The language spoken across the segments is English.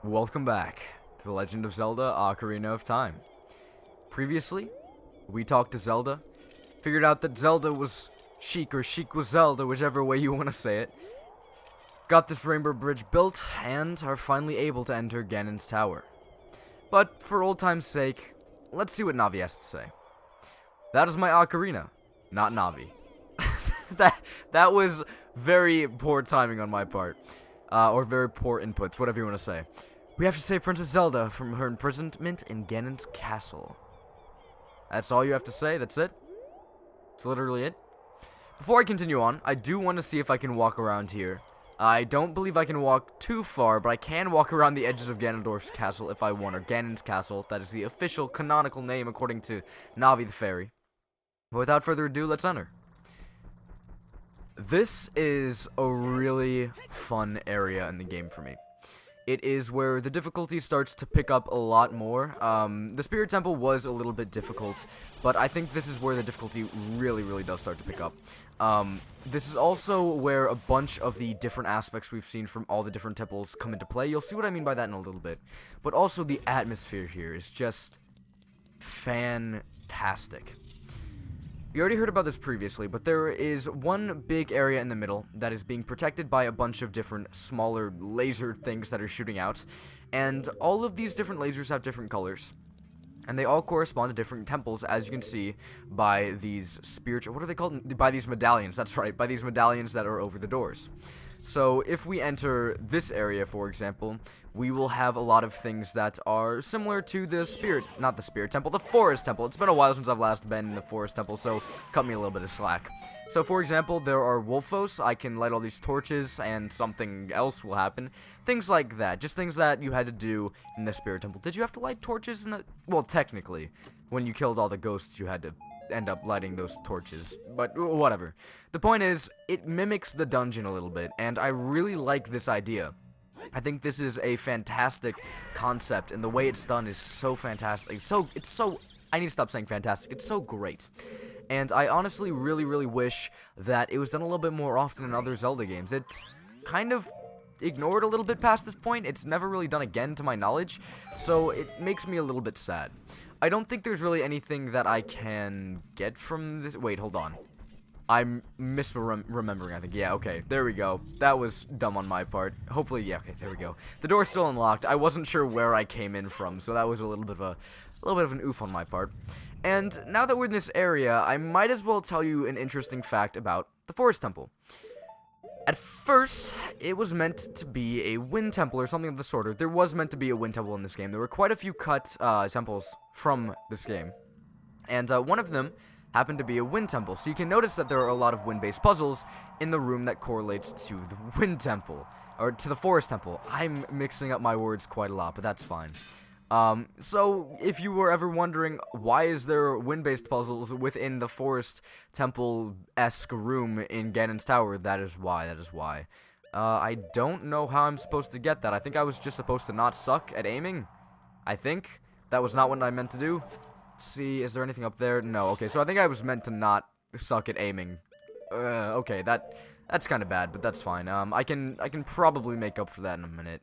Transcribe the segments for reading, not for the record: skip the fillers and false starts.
Welcome back to The Legend of Zelda: Ocarina of Time. Previously, we talked to Zelda, figured out that Zelda was Sheik or Sheik was Zelda, whichever way you want to say it. Got this rainbow bridge built, and are finally able to enter Ganon's tower. But for old time's sake, let's see what Navi has to say. That is my Ocarina, not Navi. that was very poor timing on my part. Or very poor inputs, whatever you want to say. We have to save Princess Zelda from her imprisonment in Ganon's castle. That's all you have to say? That's it? That's literally it? Before I continue on, I do want to see if I can walk around here. I don't believe I can walk too far, but I can walk around the edges of Ganondorf's castle if I want, or Ganon's castle. That is the official canonical name according to Navi the Fairy. But without further ado, let's enter. This is a really fun area in the game for me. It is where the difficulty starts to pick up a lot more. The Spirit Temple was a little bit difficult, but I think this is where the difficulty really does start to pick up. This is also where a bunch of the different aspects we've seen from all the different temples come into play. You'll see what I mean by that in a little bit. But also the atmosphere here is just fantastic. We already heard about this previously, but there is one big area in the middle that is being protected by a bunch of different smaller laser things that are shooting out, and all of these different lasers have different colors, and they all correspond to different temples, as you can see by these spiritual, what are they called? By these medallions, that's right, by these medallions that are over the doors. So if we enter this area, for example, we will have a lot of things that are similar to the not the Spirit Temple, the Forest Temple. It's been a while since I've last been in the Forest Temple, so cut me a little bit of slack. So for example, there are Wolfos. I can light all these torches and something else will happen. Things like that, just things that you had to do in the Spirit Temple. Did you have to light torches in the, well, technically, when you killed all the ghosts, you had to end up lighting those torches, but whatever. The point is, it mimics the dungeon a little bit, and I really like this idea. I think this is a fantastic concept, and the way it's done is so fantastic. It's so, I need to stop saying fantastic, it's so great. And I honestly really wish that it was done a little bit more often in other Zelda games. It's kind of ignored a little bit past this point. It's never really done again to my knowledge, so it makes me a little bit sad. I don't think there's really anything that I can get from this. Wait, hold on. I'm misremembering, I think. Yeah, okay, there we go. That was dumb on my part. Hopefully, yeah, okay, there we go. The door's still unlocked. I wasn't sure where I came in from, so that was a little bit of an oof on my part. And now that we're in this area, I might as well tell you an interesting fact about the Forest Temple. At first, it was meant to be a wind temple or something of the sort. There was meant to be a wind temple in this game. There were quite a few cut temples from this game. And one of them happened to be a wind temple. So you can notice that there are a lot of wind-based puzzles in the room that correlates to the wind temple. Or to the forest temple. I'm mixing up my words quite a lot, but that's fine. So, if you were ever wondering, why is there wind-based puzzles within the Forest Temple-esque room in Ganon's Tower? That is why. I don't know how I'm supposed to get that. I think I was just supposed to not suck at aiming. I think. That was not what I meant to do. Let's see, is there anything up there? No, okay, so I think I was meant to not suck at aiming. Okay, that's kind of bad, but that's fine. I can probably make up for that in a minute.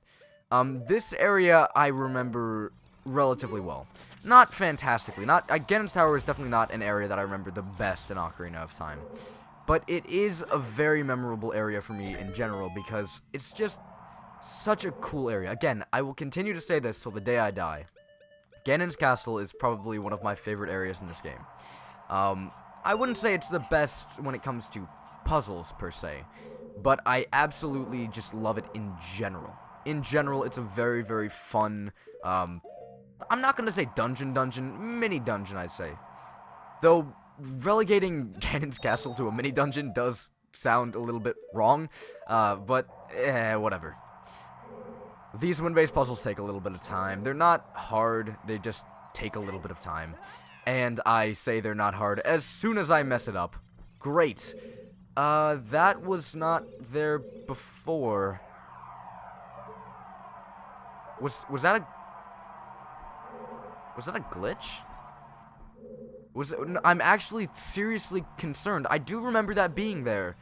This area I remember relatively well. Not fantastically. Ganon's Tower is definitely not an area that I remember the best in Ocarina of Time. But it is a very memorable area for me in general because it's just such a cool area. Again, I will continue to say this till the day I die. Ganon's Castle is probably one of my favorite areas in this game. I wouldn't say it's the best when it comes to puzzles, per se. But I absolutely just love it in general. In general, it's a very fun, I'm not gonna say dungeon, mini dungeon, I'd say. Though, relegating Ganon's Castle to a mini dungeon does sound a little bit wrong, but, whatever. These wind-based puzzles take a little bit of time. They're not hard, they just take a little bit of time. And I say they're not hard as soon as I mess it up. Great. That was not there before. Was that a glitch? I'm actually seriously concerned. I do remember that being there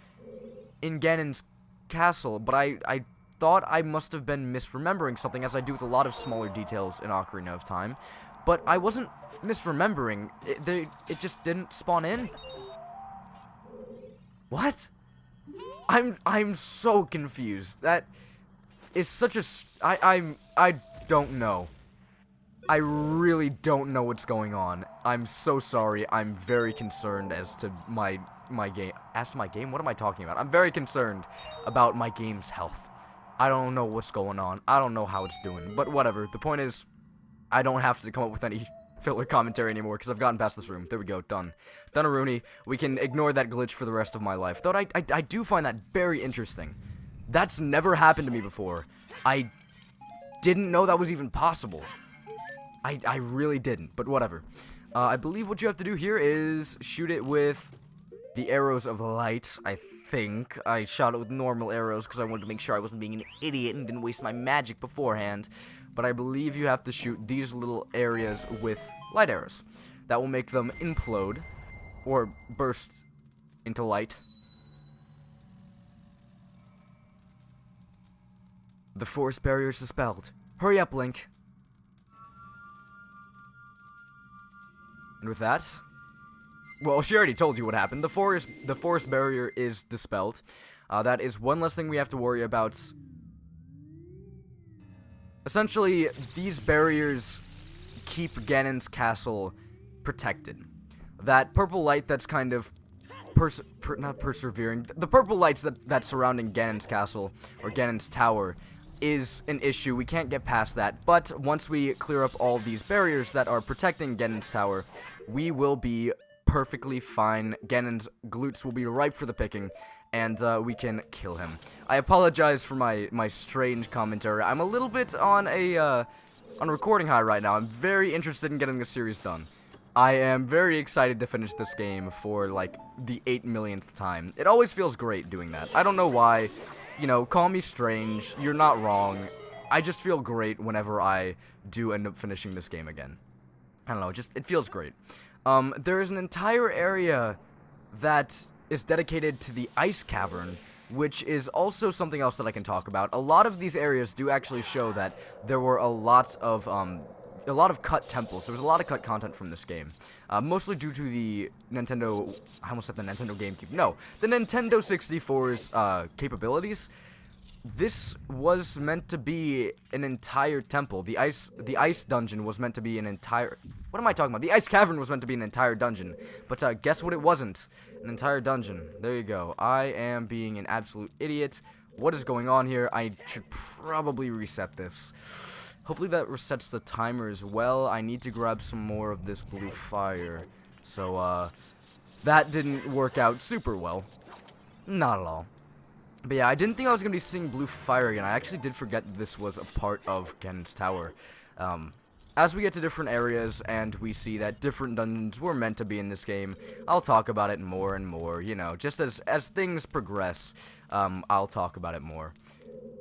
in Ganon's castle, but I thought I must have been misremembering something, as I do with a lot of smaller details in Ocarina of Time. But I wasn't misremembering. It just didn't spawn in. What? I'm so confused. That is such a... I don't know. I really don't know what's going on. I'm so sorry. I'm very concerned as to my game. As to my game? What am I talking about? I'm very concerned about my game's health. I don't know what's going on. I don't know how it's doing. But whatever. The point is, I don't have to come up with any filler commentary anymore, because I've gotten past this room. There we go. Done. Done a Rooney. We can ignore that glitch for the rest of my life. Though I do find that very interesting. That's never happened to me before. I didn't know that was even possible. I really didn't, but whatever. I believe what you have to do here is shoot it with the arrows of light, I think. I shot it with normal arrows because I wanted to make sure I wasn't being an idiot and didn't waste my magic beforehand. But I believe you have to shoot these little areas with light arrows. That will make them implode, or burst into light. The forest barrier is dispelled. Hurry up, Link. And with that, well, she already told you what happened. The forest barrier is dispelled. That is one less thing we have to worry about. Essentially, these barriers keep Ganon's castle protected. That purple light that's kind of not persevering. The purple lights that's surrounding Ganon's castle, or Ganon's tower, is an issue. We can't get past that. But once we clear up all these barriers that are protecting Ganon's tower, we will be perfectly fine. Ganon's glutes will be ripe for the picking, and we can kill him. I apologize for my strange commentary. I'm a little bit on a recording high right now. I'm very interested in getting this series done. I am very excited to finish this game for, like, the 8 millionth time. It always feels great doing that. I don't know why. You know, call me strange. You're not wrong. I just feel great whenever I do end up finishing this game again. I don't know, it feels great. There is an entire area that is dedicated to the Ice Cavern, which is also something else that I can talk about. A lot of these areas do actually show that there were a lot of cut temples. There was a lot of cut content from this game. Mostly due to the Nintendo... I almost said the Nintendo GameCube. No, the Nintendo 64's capabilities. This was meant to be an entire temple. The ice dungeon was meant to be an entire... What am I talking about? The Ice Cavern was meant to be an entire dungeon. But guess what it wasn't? An entire dungeon. There you go. I am being an absolute idiot. What is going on here? I should probably reset this. Hopefully that resets the timer as well. I need to grab some more of this blue fire. So, that didn't work out super well. Not at all. But yeah, I didn't think I was going to be seeing blue fire again. I actually did forget that this was a part of Ganon's tower. As we get to different areas and we see that different dungeons were meant to be in this game, I'll talk about it more and more. You know, just as things progress, I'll talk about it more.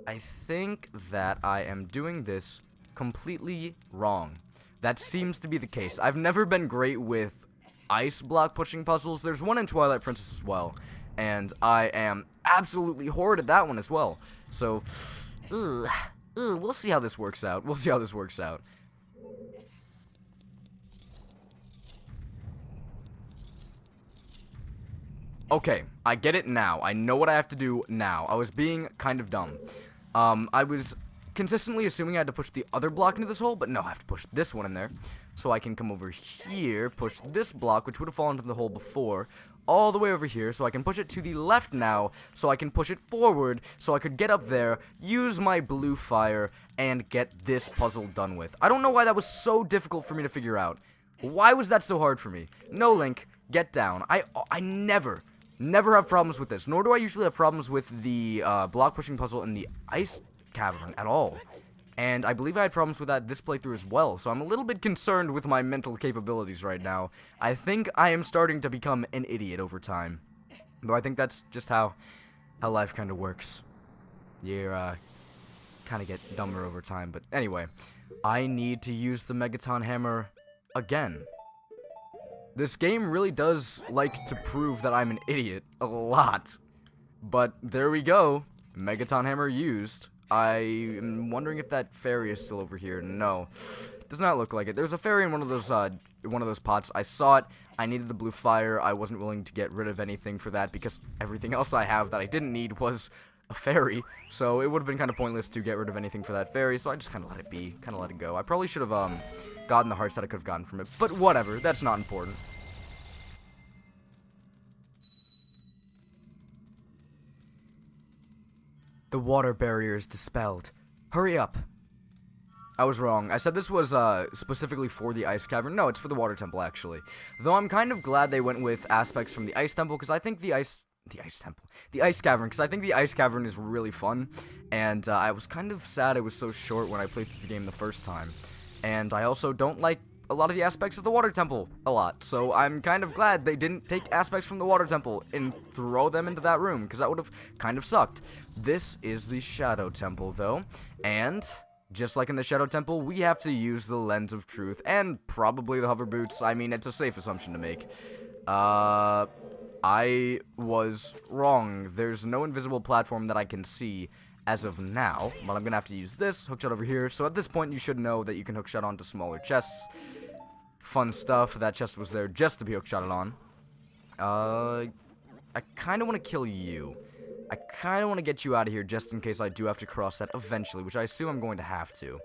I think that I am doing this completely wrong. That seems to be the case. I've never been great with ice block pushing puzzles. There's one in Twilight Princess as well, and I am absolutely horrid at that one as well. So, we'll see how this works out. We'll see how this works out. Okay, I get it now. I know what I have to do now. I was being kind of dumb. I was consistently assuming I had to push the other block into this hole, but no, I have to push this one in there. So I can come over here, push this block, which would have fallen into the hole before, all the way over here, so I can push it to the left now, so I can push it forward, so I could get up there, use my blue fire, and get this puzzle done with. I don't know why that was so difficult for me to figure out. Why was that so hard for me? No, Link, get down. I never have problems with this, nor do I usually have problems with the block pushing puzzle in the Ice Cavern at all. And I believe I had problems with that this playthrough as well, so I'm a little bit concerned with my mental capabilities right now. I think I am starting to become an idiot over time. Though I think that's just how life kind of works. You kind of get dumber over time, but anyway. I need to use the Megaton Hammer again. This game really does like to prove that I'm an idiot a lot. But there we go. Megaton Hammer used. I am wondering if that fairy is still over here. No, does not look like it. There's a fairy in one of those pots. I saw it. I needed the blue fire. I wasn't willing to get rid of anything for that because everything else I have that I didn't need was a fairy. So it would have been kind of pointless to get rid of anything for that fairy. So I just kind of let it be, kind of let it go. I probably should have gotten the hearts that I could have gotten from it, but whatever. That's not important. The water barrier is dispelled. Hurry up. I was wrong. I said this was specifically for the ice cavern. No, it's for the water temple, actually. Though I'm kind of glad they went with aspects from the ice temple, because I think the ice cavern, because I think the ice cavern is really fun, and I was kind of sad it was so short when I played through the game the first time. And I also don't like a lot of the aspects of the water temple a lot, so I'm kind of glad they didn't take aspects from the water temple and throw them into that room, because that would have kind of sucked. This is the shadow temple, though, and just like in the shadow temple, we have to use the lens of truth, and probably the hover boots. I mean, it's a safe assumption to make. I was wrong. There's no invisible platform that I can see as of now, but I'm gonna have to use this hookshot over here. So at this point, you should know that you can hookshot onto smaller chests. Fun stuff. That chest was there just to be hookshotted on. I kind of want to kill you. I kind of want to get you out of here just in case I do have to cross that eventually, which I assume I'm going to have to.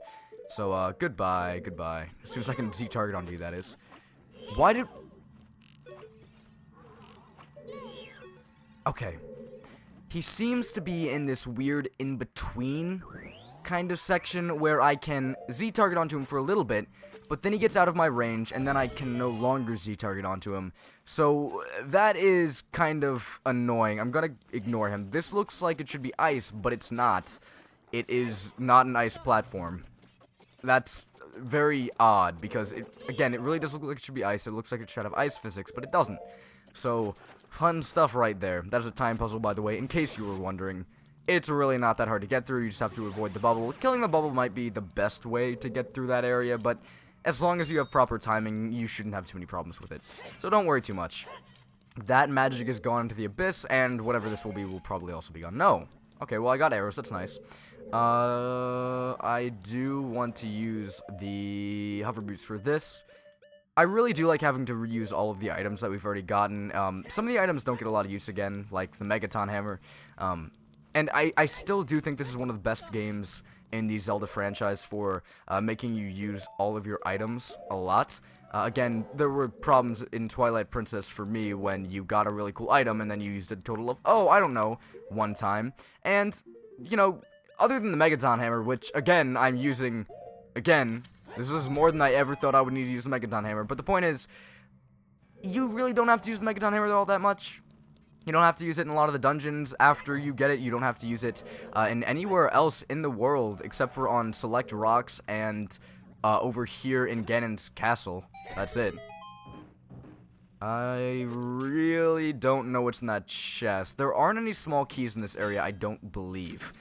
So, goodbye, goodbye. As soon as I can Z-target onto you, that is. Why did... Okay. He seems to be in this weird in-between kind of section where I can Z-target onto him for a little bit, but then he gets out of my range, and then I can no longer Z-target onto him. So, that is kind of annoying. I'm gonna ignore him. This looks like it should be ice, but it's not. It is not an ice platform. That's very odd, because, again, it really does look like it should be ice. It looks like it should have ice physics, but it doesn't. So, fun stuff right there. That is a time puzzle, by the way, in case you were wondering. It's really not that hard to get through. You just have to avoid the bubble. Killing the bubble might be the best way to get through that area, but as long as you have proper timing, you shouldn't have too many problems with it. So don't worry too much. That magic is gone into the abyss, and whatever this will be will probably also be gone. No. Okay, well, I got arrows. That's nice. I do want to use the hover boots for this. I really do like having to reuse all of the items that we've already gotten. Some of the items don't get a lot of use again, like the Megaton Hammer. And I still do think this is one of the best games in the Zelda franchise for making you use all of your items a lot. Again, there were problems in Twilight Princess for me when you got a really cool item and then you used a total of, oh, I don't know, one time. And, you know, other than the Megaton Hammer, which, again, I'm using, again, this is more than I ever thought I would need to use the Megaton Hammer. But the point is, you really don't have to use the Megaton Hammer all that much. You don't have to use it in a lot of the dungeons after you get it. You don't have to use it in anywhere else in the world except for on select rocks and over here in Ganon's castle. That's it. I really don't know what's in that chest. There aren't any small keys in this area, I don't believe.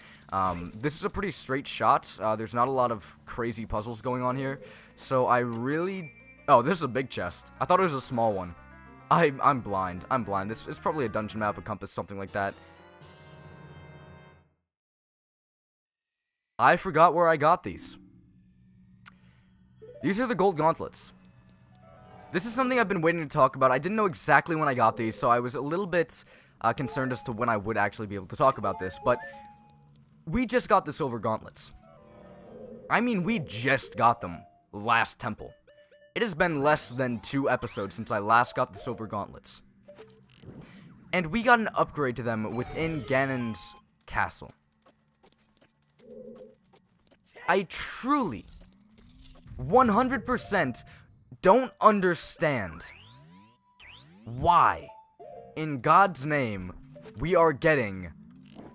This is a pretty straight shot. There's not a lot of crazy puzzles going on here. So I really... Oh, this is a big chest. I thought it was a small one. I'm blind. I'm blind. This is probably a dungeon map, a compass, something like that. I forgot where I got these. These are the gold gauntlets. This is something I've been waiting to talk about. I didn't know exactly when I got these, so I was a little bit concerned as to when I would actually be able to talk about this, but we just got the silver gauntlets. I mean, we just got them last temple. It has been less than 2 episodes since I last got the silver gauntlets. And we got an upgrade to them within Ganon's castle. I truly, 100% don't understand why, in God's name, we are getting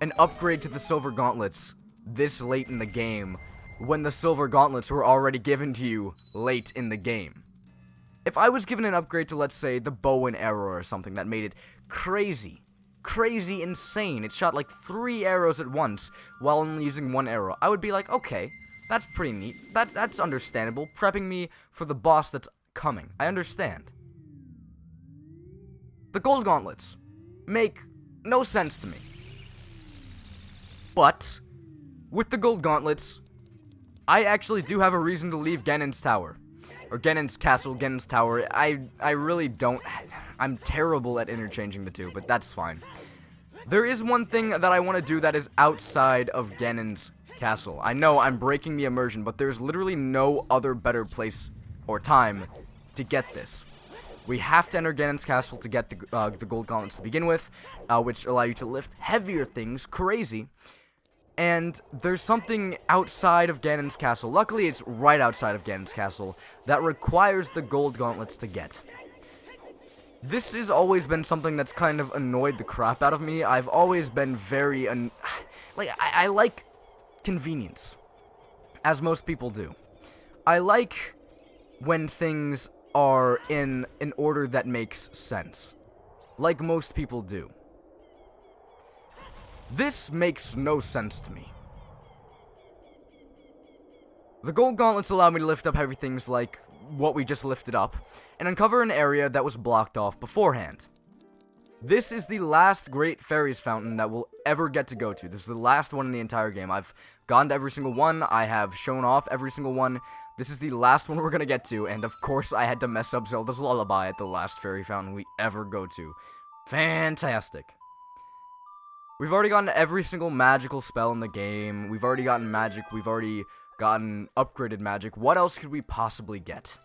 an upgrade to the silver gauntlets this late in the game when the silver gauntlets were already given to you late in the game. If I was given an upgrade to, let's say, the bow and arrow or something that made it crazy, insane, it shot like 3 arrows at once while only using 1 arrow, I would be like, okay, that's pretty neat. That's understandable, prepping me for the boss that's coming. I understand. The gold gauntlets make no sense to me. But with the gold gauntlets, I actually do have a reason to leave Ganon's tower. Or Ganon's castle, Ganon's tower. I really don't... I'm terrible at interchanging the two, but that's fine. There is one thing that I want to do that is outside of Ganon's castle. I know I'm breaking the immersion, but there's literally no other better place or time to get this. We have to enter Ganon's castle to get the gold gauntlets to begin with, which allow you to lift heavier things, crazy. And there's something outside of Ganon's castle, luckily it's right outside of Ganon's castle, that requires the gold gauntlets to get. This has always been something that's kind of annoyed the crap out of me. I've always been very, I like convenience, as most people do. I like when things are in an order that makes sense, like most people do. This makes no sense to me. The gold gauntlets allow me to lift up heavy things like what we just lifted up, and uncover an area that was blocked off beforehand. This is the last Great Fairies Fountain that we'll ever get to go to. This is the last one in the entire game. I've gone to every single one, I have shown off every single one. This is the last one we're gonna get to, and of course I had to mess up Zelda's Lullaby at the last fairy fountain we ever go to. Fantastic. We've already gotten every single magical spell in the game. We've already gotten magic. We've already gotten upgraded magic. What else could we possibly get?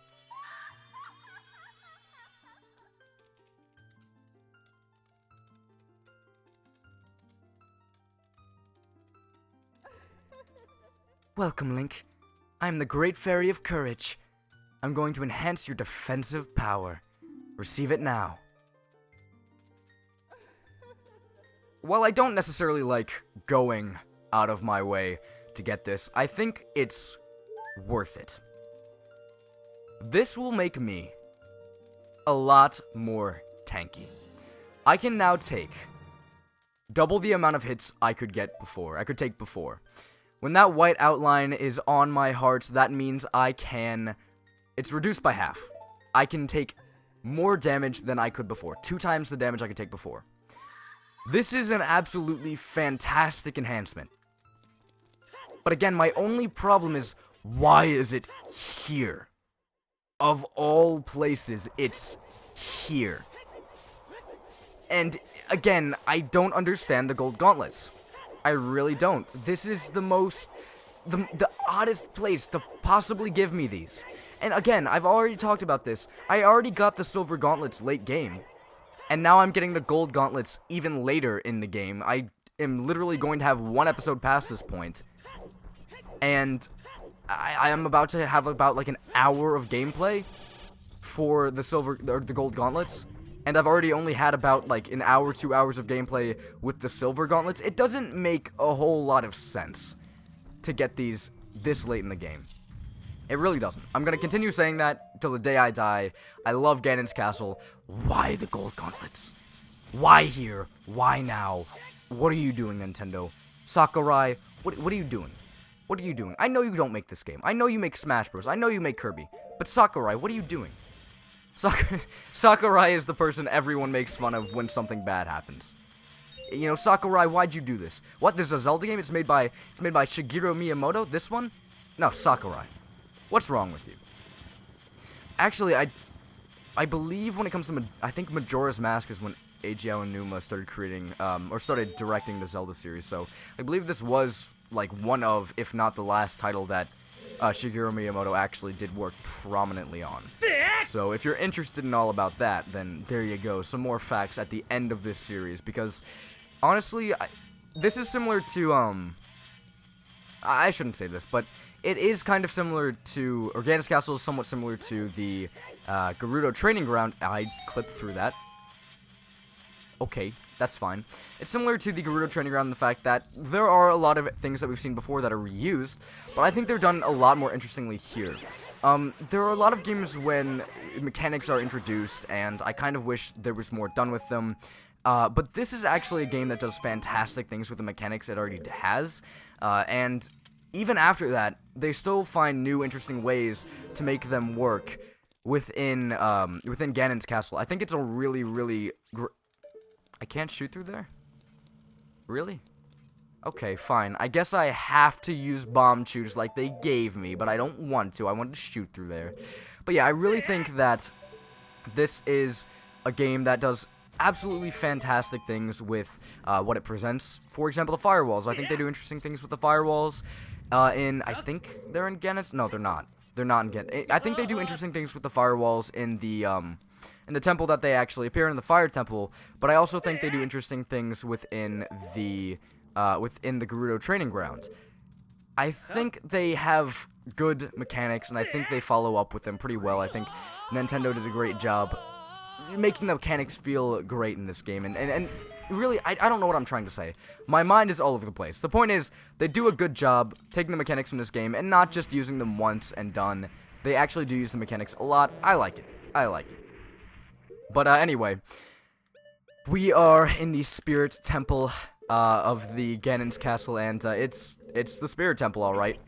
Welcome, Link. I'm the Great Fairy of Courage. I'm going to enhance your defensive power. Receive it now. While I don't necessarily like going out of my way to get this, I think it's worth it. This will make me a lot more tanky. I can now take double the amount of hits I could take before. When that white outline is on my heart, that means it's reduced by half. I can take more damage than I could before. 2 times the damage I could take before. This is an absolutely fantastic enhancement. But again, my only problem is, why is it here? Of all places, it's here. And again, I don't understand the gold gauntlets. I really don't. This is the oddest place to possibly give me these. And again, I've already talked about this. I already got the silver gauntlets late game. And now I'm getting the gold gauntlets even later in the game. I am literally going to have 1 episode past this point. And I am about to have about like an hour of gameplay for the gold gauntlets. And I've already only had about like an hour, 2 hours of gameplay with the silver gauntlets. It doesn't make a whole lot of sense to get these this late in the game. It really doesn't. I'm going to continue saying that till the day I die. I love Ganon's castle. Why the gold gauntlets? Why here? Why now? What are you doing, Nintendo? Sakurai, what are you doing? What are you doing? I know you don't make this game. I know you make Smash Bros. I know you make Kirby. But Sakurai, what are you doing? Sakurai is the person everyone makes fun of when something bad happens. You know, Sakurai, why'd you do this? What, this is a Zelda game? It's made by Shigeru Miyamoto? This one? No, Sakurai. What's wrong with you? Actually, I believe when it comes to, I think Majora's Mask is when Eiji Aonuma started creating, or started directing the Zelda series, so I believe this was, like, one of, if not the last title that Shigeru Miyamoto actually did work prominently on. So if you're interested in all about that, then there you go, some more facts at the end of this series, because, honestly, this is similar to, I shouldn't say this, but it is kind of similar to, Ganon's Castle is somewhat similar to the Gerudo Training Ground. I clipped through that. Okay, that's fine. It's similar to the Gerudo Training Ground in the fact that there are a lot of things that we've seen before that are reused, but I think they're done a lot more interestingly here. There are a lot of games when mechanics are introduced, and I kind of wish there was more done with them. But this is actually a game that does fantastic things with the mechanics it already has, and even after that, they still find new interesting ways to make them work within Ganon's Castle. I think it's a really, really I can't shoot through there? Really? Okay, fine. I guess I have to use bomb shooters like they gave me, but I don't want to. I want to shoot through there. But yeah, I really think that this is a game that does absolutely fantastic things with what it presents. For example, the firewalls. I think they do interesting things with the firewalls. I think they're in Ganon. No, they're not. They're not in Ganon. I think they do interesting things with the firewalls in the temple that they actually appear in, the fire temple. But I also think they do interesting things within the Gerudo training ground. I think they have good mechanics, and I think they follow up with them pretty well. I think Nintendo did a great job making the mechanics feel great in this game, and really, I don't know what I'm trying to say. My mind is all over the place. The point is, they do a good job taking the mechanics from this game, and not just using them once and done. They actually do use the mechanics a lot. I like it. I like it. But anyway, we are in the Spirit Temple of the Ganon's Castle, and it's the Spirit Temple, alright.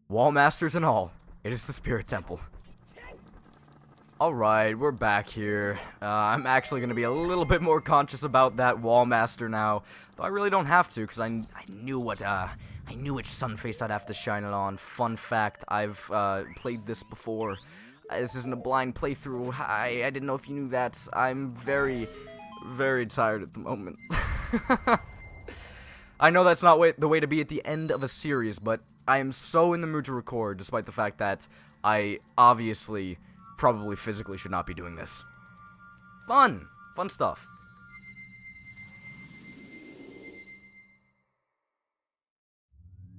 Wall masters and all, it is the Spirit Temple. Alright, we're back here. I'm actually going to be a little bit more conscious about that wall master now, though I really don't have to, because I knew which Sunface I'd have to shine it on. Fun fact, I've played this before. This isn't a blind playthrough. I didn't know if you knew that. I'm very, very tired at the moment. I know that's not the way to be at the end of a series, but I am so in the mood to record, despite the fact that I obviously probably physically should not be doing this. Fun stuff.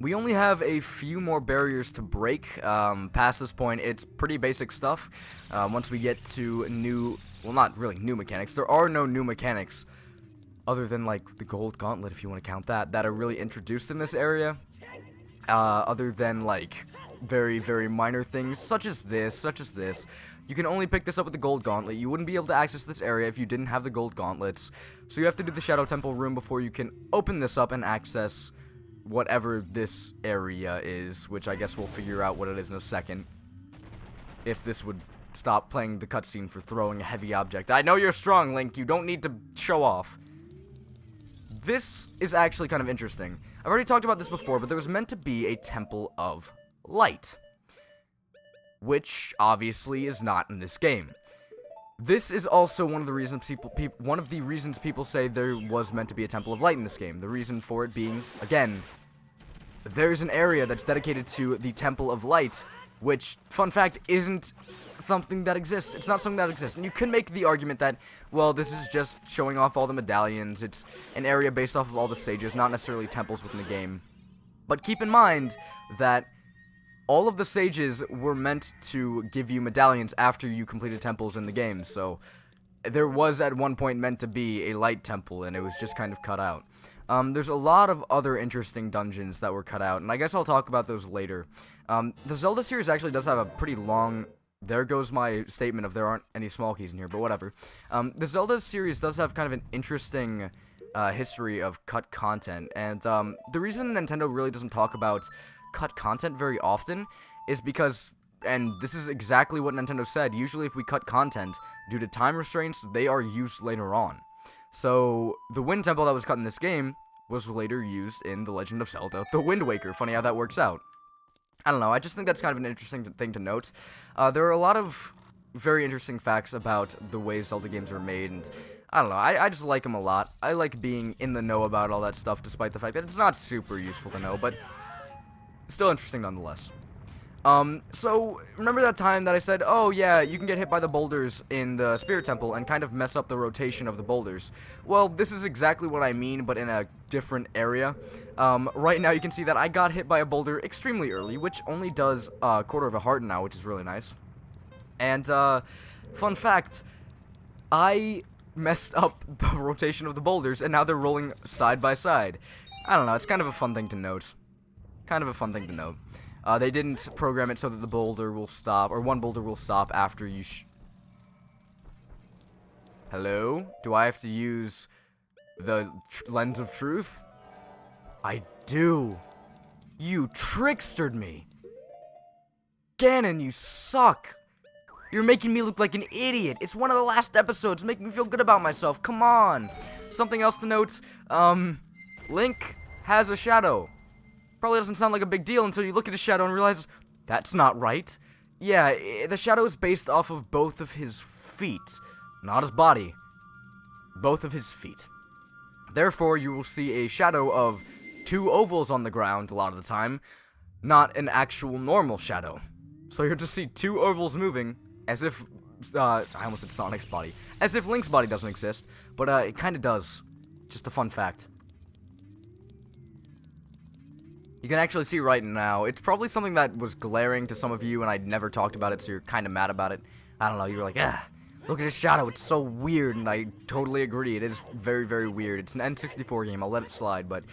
We only have a few more barriers to break. Past this point, it's pretty basic stuff. Once we get to well, not really new mechanics. There are no new mechanics, other than, like, the gold gauntlet, if you want to count that are really introduced in this area. Other than, like, very, very minor things, such as this. You can only pick this up with the gold gauntlet. You wouldn't be able to access this area if you didn't have the gold gauntlets. So you have to do the Shadow Temple room before you can open this up and access whatever this area is, which I guess we'll figure out what it is in a second. If this would stop playing the cutscene for throwing a heavy object. I know you're strong, Link. You don't need to show off. This is actually kind of interesting. I've already talked about this before, but there was meant to be a Temple of Light, which obviously is not in this game. This is also one of the reasons people say there was meant to be a Temple of Light in this game. The reason for it being, again, there's an area that's dedicated to the Temple of Light, which, fun fact, isn't something that exists. It's not something that exists. And you can make the argument that, well, this is just showing off all the medallions. It's an area based off of all the sages, not necessarily temples within the game. But keep in mind that all of the sages were meant to give you medallions after you completed temples in the game, so there was at one point meant to be a light temple, and it was just kind of cut out. There's a lot of other interesting dungeons that were cut out, and I guess I'll talk about those later. The Zelda series actually does have a pretty long... There goes my statement of there aren't any small keys in here, but whatever. The Zelda series does have kind of an interesting history of cut content, and the reason Nintendo really doesn't talk about cut content very often is because, and this is exactly what Nintendo said, usually if we cut content due to time restraints, they are used later on. So the Wind Temple that was cut in this game was later used in The Legend of Zelda: The Wind Waker. Funny how that works out. I don't know, I just think that's kind of an interesting thing to note. There are a lot of very interesting facts about the way Zelda games are made, and I don't know, I just like them a lot. I like being in the know about all that stuff, despite the fact that it's not super useful to know, but still interesting nonetheless. So, remember that time that I said, oh yeah, you can get hit by the boulders in the Spirit Temple and kind of mess up the rotation of the boulders? Well, this is exactly what I mean, but in a different area. Right now you can see that I got hit by a boulder extremely early, which only does a quarter of a heart now, which is really nice. And, fun fact, I messed up the rotation of the boulders, and now they're rolling side by side. I don't know, it's kind of a fun thing to note. They didn't program it so that the boulder will stop, or one boulder will stop after you Hello? Do I have to use the lens of truth? I do. You trickstered me. Ganon, you suck. You're making me look like an idiot. It's one of the last episodes. Make me feel good about myself. Come on. something else to note, Link has a shadow. Probably doesn't sound like a big deal until you look at his shadow and realize, that's not right. Yeah, the shadow is based off of both of his feet, not his body. Both of his feet. Therefore, you will see a shadow of 2 ovals on the ground a lot of the time, not an actual normal shadow. So you'll just see 2 ovals moving, as if, I almost said Sonic's body, as if Link's body doesn't exist, but it kind of does. Just a fun fact. You can actually see right now, it's probably something that was glaring to some of you, and I never talked about it, so you're kind of mad about it. I don't know, you were like, look at his shadow, it's so weird, and I totally agree, it is very, very weird. It's an N64 game, I'll let it slide, but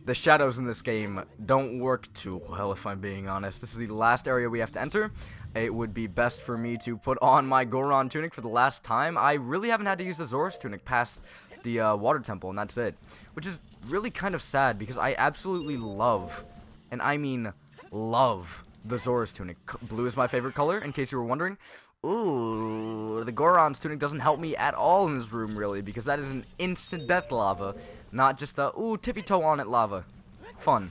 the shadows in this game don't work too well, if I'm being honest. This is the last area we have to enter. It would be best for me to put on my Goron tunic for the last time. I really haven't had to use the Zora's tunic past the water temple, and that's it. Which is really kind of sad, because I absolutely love, and I mean love, the Zora's tunic. Blue is my favorite color, in case you were wondering. Ooh, the Goron's tunic doesn't help me at all in this room, really, because that is an instant death lava, not just a, ooh, tippy-toe on it lava. Fun.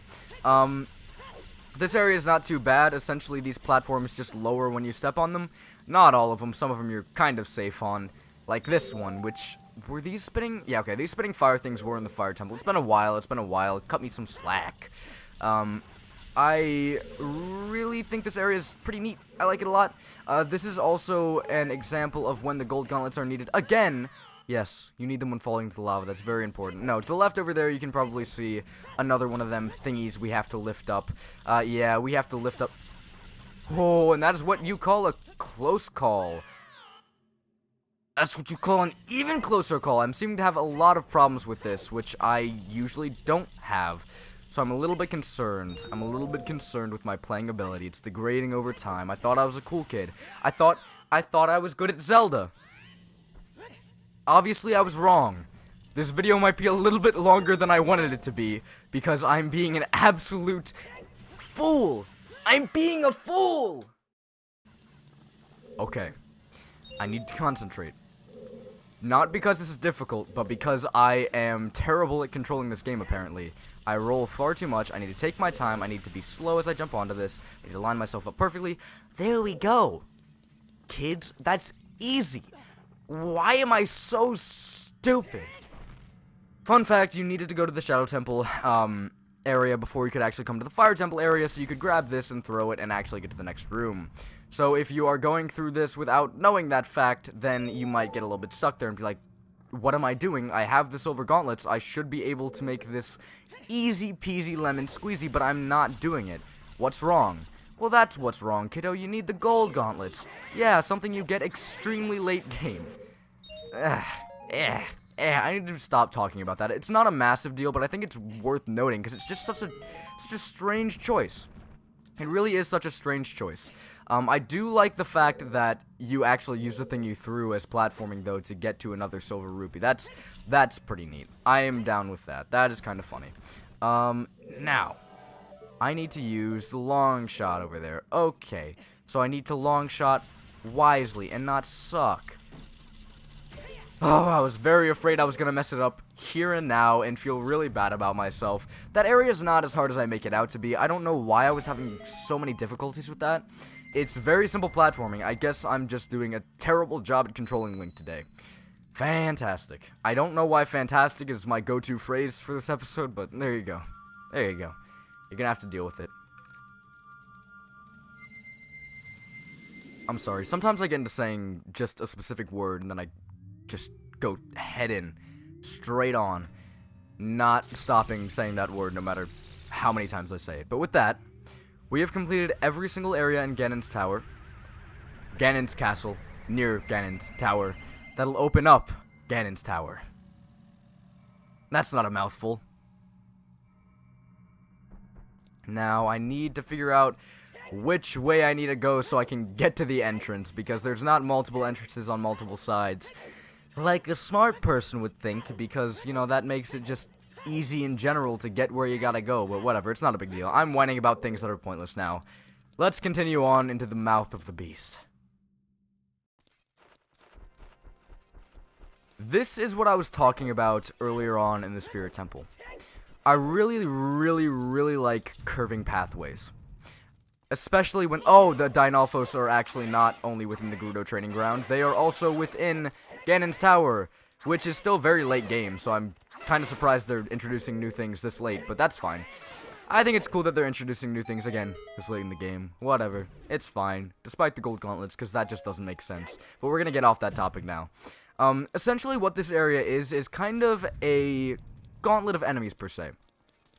This area is not too bad. Essentially, these platforms just lower when you step on them. Not all of them. Some of them you're kind of safe on. Like this one, which, were these spinning? Yeah, okay, these spinning fire things were in the fire temple. It's been a while. Cut me some slack. I really think this area is pretty neat. I like it a lot. This is also an example of when the gold gauntlets are needed. Again, yes, you need them when falling into the lava. That's very important. No, to the left over there, you can probably see another one of them thingies we have to lift up. Yeah, we have to lift up. Oh, and that is what you call a close call. That's what you call an even closer call. I'm seeming to have a lot of problems with this, which I usually don't have. So I'm a little bit concerned. I'm a little bit concerned with my playing ability. It's degrading over time. I thought I was a cool kid. I thought I was good at Zelda. Obviously, I was wrong. This video might be a little bit longer than I wanted it to be, because I'm being an absolute fool. I'm being a fool! Okay. I need to concentrate. Not because this is difficult, but because I am terrible at controlling this game, apparently. I roll far too much. I need to take my time. I need to be slow as I jump onto this. I need to line myself up perfectly. There we go. Kids, that's easy. Why am I so stupid? Fun fact, you needed to go to the Shadow Temple area before you could actually come to the Fire Temple area, so you could grab this and throw it and actually get to the next room. So if you are going through this without knowing that fact, then you might get a little bit stuck there and be like, what am I doing? I have the silver gauntlets. I should be able to make this easy peasy lemon squeezy, but I'm not doing it. What's wrong? Well, that's what's wrong, kiddo. You need the gold gauntlets. Yeah, something you get extremely late game. I need to stop talking about that. It's not a massive deal, but I think it's worth noting, because it's just such a strange choice. It really is such a strange choice. I do like the fact that you actually use the thing you threw as platforming, though, to get to another silver rupee. That's pretty neat. I am down with that. That is kind of funny. Now, I need to use the long shot over there. Okay, so I need to long shot wisely and not suck. Oh, I was very afraid I was going to mess it up here and now and feel really bad about myself. That area is not as hard as I make it out to be. I don't know why I was having so many difficulties with that. It's very simple platforming. I guess I'm just doing a terrible job at controlling Link today. Fantastic. I don't know why fantastic is my go-to phrase for this episode, but there you go. There you go. You're going to have to deal with it. I'm sorry. Sometimes I get into saying just a specific word and then I just go head in, straight on, not stopping saying that word no matter how many times I say it. But with that, we have completed every single area in Ganon's Tower, Ganon's Castle, near Ganon's Tower, that'll open up Ganon's Tower. That's not a mouthful. Now, I need to figure out which way I need to go so I can get to the entrance, because there's not multiple entrances on multiple sides. Like a smart person would think, because, you know, that makes it just easy in general to get where you gotta go, but whatever, it's not a big deal. I'm whining about things that are pointless now. Let's continue on into the mouth of the beast. This is what I was talking about earlier on in the Spirit Temple. I really, really, really like curving pathways. Especially when, oh, the Dynalphos are actually not only within the Gerudo training ground, they are also within Ganon's Tower, which is still very late game, so I'm kind of surprised they're introducing new things this late, but that's fine. I think it's cool that they're introducing new things again this late in the game. Whatever. It's fine. Despite the gold gauntlets, because that just doesn't make sense. But we're going to get off that topic now. Essentially what this area is kind of a gauntlet of enemies, per se.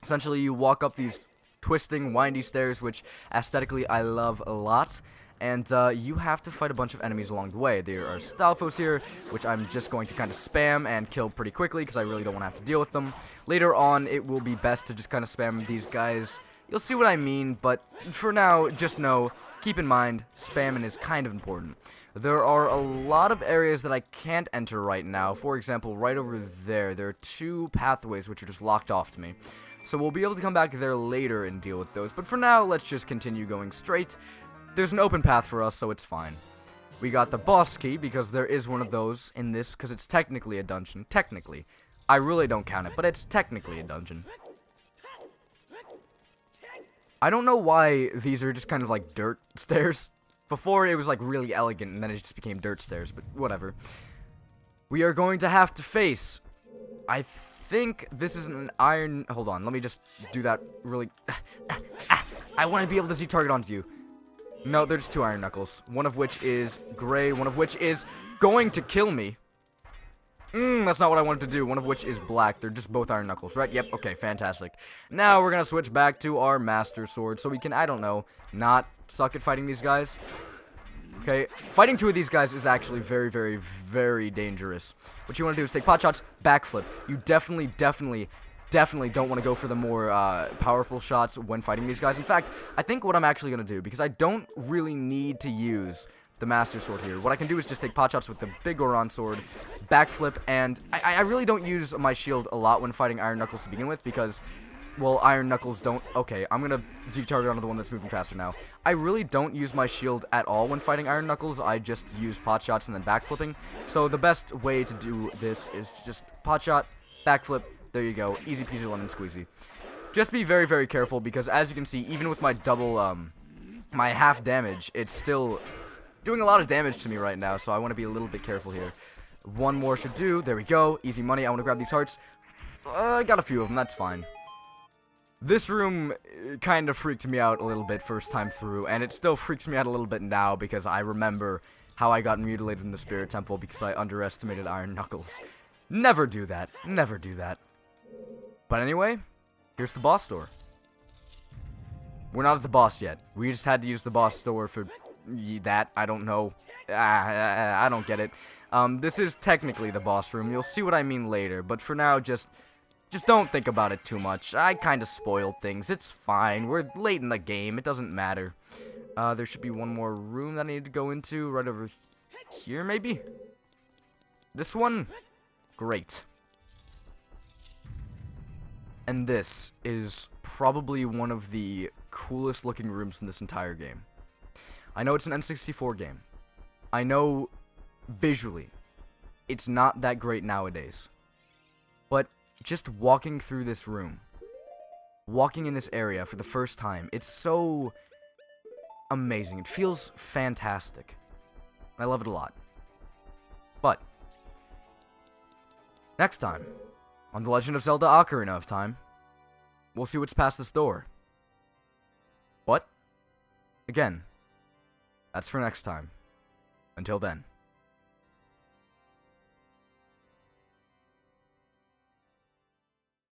Essentially, you walk up these twisting, windy stairs, which aesthetically I love a lot. And you have to fight a bunch of enemies along the way. There are Stalfos here, which I'm just going to kind of spam and kill pretty quickly, because I really don't want to have to deal with them. Later on, it will be best to just kind of spam these guys. You'll see what I mean, but for now, just know, keep in mind, spamming is kind of important. There are a lot of areas that I can't enter right now. For example, right over there are 2 pathways which are just locked off to me. So we'll be able to come back there later and deal with those. But for now, let's just continue going straight. There's an open path for us, so it's fine. We got the boss key, because there is one of those in this, because it's technically a dungeon. Technically. I really don't count it, but it's technically a dungeon. I don't know why these are just kind of like dirt stairs. Before, it was like really elegant, and then it just became dirt stairs, but whatever. We are going to have to face... I think this is an iron... Hold on, let me just do that really... I want to be able to see target onto you. No, they're just 2 iron knuckles. One of which is gray, one of which is going to kill me. That's not what I wanted to do. One of which is black. They're just both iron knuckles, right? Yep, okay, fantastic. Now we're gonna switch back to our master sword so we can, I don't know, not suck at fighting these guys. Okay, fighting 2 of these guys is actually very, very, very dangerous. What you want to do is take pot shots, backflip. You definitely don't want to go for the more powerful shots when fighting these guys. In fact, I think what I'm actually going to do, because I don't really need to use the Master Sword here, what I can do is just take pot shots with the big Goron Sword, backflip, and I really don't use my shield a lot when fighting Iron Knuckles to begin with, because, well, Iron Knuckles don't... Okay, I'm going to Zeke target onto the one that's moving faster now. I really don't use my shield at all when fighting Iron Knuckles. I just use pot shots and then backflipping. So the best way to do this is just pot shot, backflip. There you go. Easy peasy lemon squeezy. Just be very, very careful, because as you can see, even with my double, my half damage, it's still doing a lot of damage to me right now, so I want to be a little bit careful here. One more should do. There we go. Easy money. I want to grab these hearts. I got a few of them. That's fine. This room kind of freaked me out a little bit first time through, and it still freaks me out a little bit now, because I remember how I got mutilated in the Spirit Temple because I underestimated Iron Knuckles. Never do that. Never do that. But anyway, here's the boss door. We're not at the boss yet. We just had to use the boss door for that. I don't know. I don't get it. This is technically the boss room. You'll see what I mean later. But for now, just don't think about it too much. I kind of spoiled things. It's fine. We're late in the game. It doesn't matter. There should be one more room that I need to go into. Right over here, maybe? This one? Great. And this is probably one of the coolest looking rooms in this entire game. I know it's an N64 game. I know visually it's not that great nowadays. But just walking through this room, walking in this area for the first time, it's so amazing. It feels fantastic. I love it a lot. But next time, on The Legend of Zelda Ocarina of Time, we'll see what's past this door. What? Again, that's for next time. Until then.